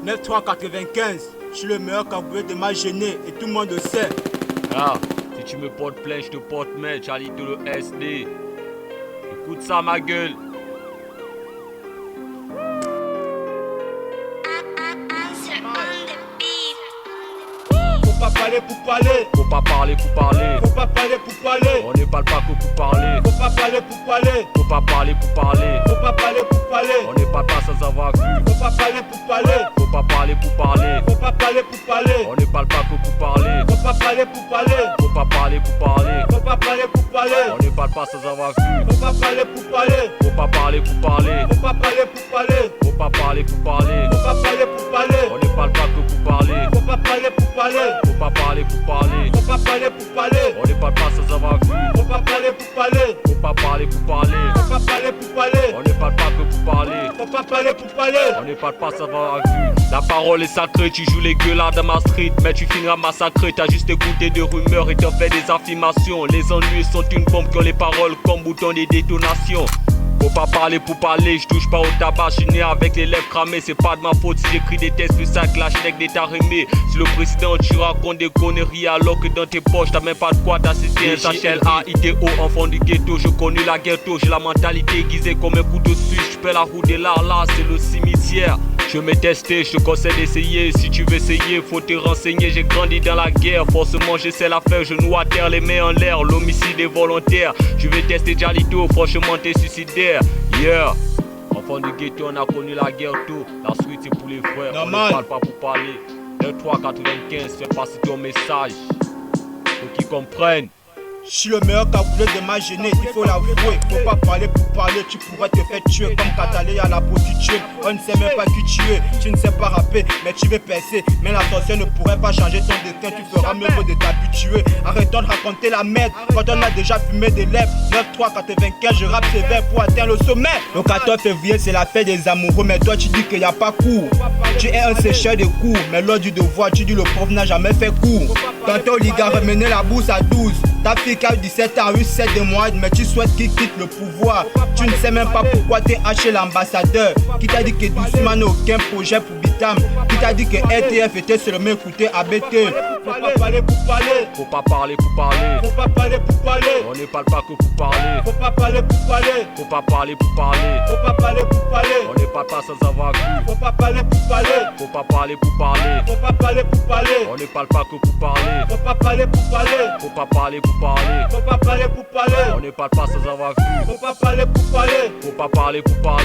9395, je suis le meilleur cagoulé de ma gênée et tout le monde le sait. Ah, si tu me portes plainte, je te porte main, Charlito le SD. Écoute ça ma gueule. Faut pas parler pour parler. Faut pas parler pour parler. Faut pas parler pour parler. On ne parle pas que pour parler. Faut pas parler pour parler. Faut pas parler pour parler. Faut pas parler pour parler. On ne parle pas sans avoir vu. Faut pas parler pour parler. Faut pas parler pour parler. Faut pas parler pour parler. On ne parle pas que pour parler. Faut pas parler pour parler. Faut pas parler pour parler. Faut pas parler pour parler. On ne parle pas sans avoir vu. Faut pas parler pour parler. Faut pas parler pour parler. Faut pas parler pour parler. Faut pas parler pour parler. Faut pas parler pour parler. On ne parle pas que pour parler. Faut pas parler pour parler. Faut pas parler pour parler. Faut pas parler pour parler. On ne parle pas sans avoir vu. Faut pas parler pour parler. Faut pas parler pour parler. Faut pas parler pour parler. On ne parle pas que pour parler. Faut pas parler pour parler. On ne parle pas sans avoir vu. La parole est sacrée, tu joues les gueulards dans ma street, mais tu finiras massacré. T'as juste écouté de rumeurs et t'as fait des affirmations. Les ennuis sont une bombe qui ont les paroles comme bouton des détonations. Faut pas parler pour parler, je touche pas au tabac, je suis né avec les lèvres cramées. C'est pas de ma faute si j'écris des textes plus ça que l'hashtag des tarimés. Si le président tu racontes des conneries alors que dans tes poches t'as même pas de quoi t'assister. HLAITO, enfant du ghetto, je connais la ghetto. J'ai la mentalité aiguisée comme un coup de suisse. Je paie la roue des lards, là c'est le cimetière. Je m'ai testé, je te conseille d'essayer. Si tu veux essayer, faut te renseigner. J'ai grandi dans la guerre, forcément j'essaie la faire. Genou à terre, les mains en l'air, l'homicide est volontaire. Je vais tester Jalito, franchement t'es suicidaire. Yeah, enfant du ghetto, on a connu la guerre tôt. La suite c'est pour les frères, normal. On ne parle pas pour parler. 9395, fais passer ton message. Faut qu'ils comprennent. Je suis le meilleur cagoulé de ma gênée, il faut l'avouer. Faut pas parler pour parler, tu pourrais te faire tuer. Comme Katalé à la prostituée, on ne sait même pas qui tu es. Tu ne sais pas rapper, mais tu veux percer. Mais la sorcière ne pourrait pas changer ton destin, tu feras mieux de t'habituer. Arrêtons de raconter la merde, quand on a déjà fumé des lèvres. 9395, je rappe sévère pour atteindre le sommet. Le 14 février, c'est la fête des amoureux, mais toi tu dis qu'il n'y a pas cours. Tu es un sécheur de cours, mais lors du devoir, tu dis le prof n'a jamais fait cours. Tantôt, les gars, ramener la bourse à 12. Ta fille qui a 17 ans, 7 de mois, mais tu souhaites qu'il quitte le pouvoir. Tu ne sais même pas pourquoi t'es haché l'ambassadeur. Qui t'a dit que doucement n'a aucun projet pour Bitam. Qui t'a dit que RTF était seulement écouté à BT. Faut pas parler pour parler. Faut pas parler pour parler. Faut pas parler pour parler. On ne parle pas que pour parler. Faut pas parler pour parler. Faut pas parler pour parler. Faut pas parler pour parler. On ne parle pas sans avoir vu. Faut pas parler pour parler. Faut pas parler pour parler. Faut pas parler pour parler. On ne parle pas que pour parler. Faut pas parler pour parler. Faut pas parler pour parler. Faut pas parler pour parler. On ne parle pas sans avoir vu. Faut pas parler pour parler. Faut pas parler pour parler.